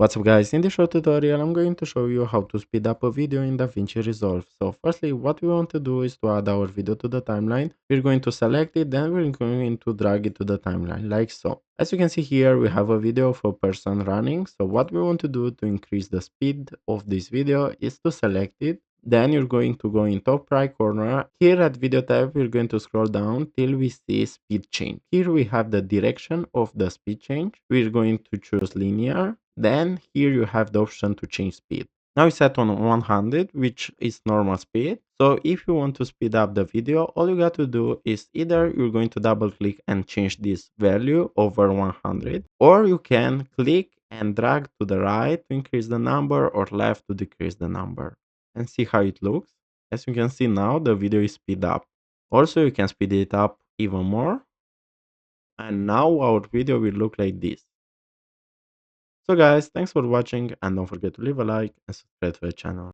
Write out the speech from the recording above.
What's up guys, in this short tutorial I'm going to show you how to speed up a video in DaVinci Resolve. So firstly, what we want to do is to add our video to the timeline. We're going to select it, then we're going to drag it to the timeline like so. As you can see here, we have a video of a person running. So what we want to do to increase the speed of this video is to select it. Then you're going to go in top right corner. Here at video tab, we're going to scroll down till we see speed change. Here we have the direction of the speed change. We're going to choose linear. Then here you have the option to change speed. Now it's set on 100, which is normal speed. So if you want to speed up the video, all you got to do is either you're going to double click and change this value over 100, or you can click and drag to the right to increase the number or left to decrease the number. And see how it looks. As you can see now, the video is speed up. Also, you can speed it up even more. And now our video will look like this. So guys, thanks for watching and don't forget to leave a like and subscribe to the channel.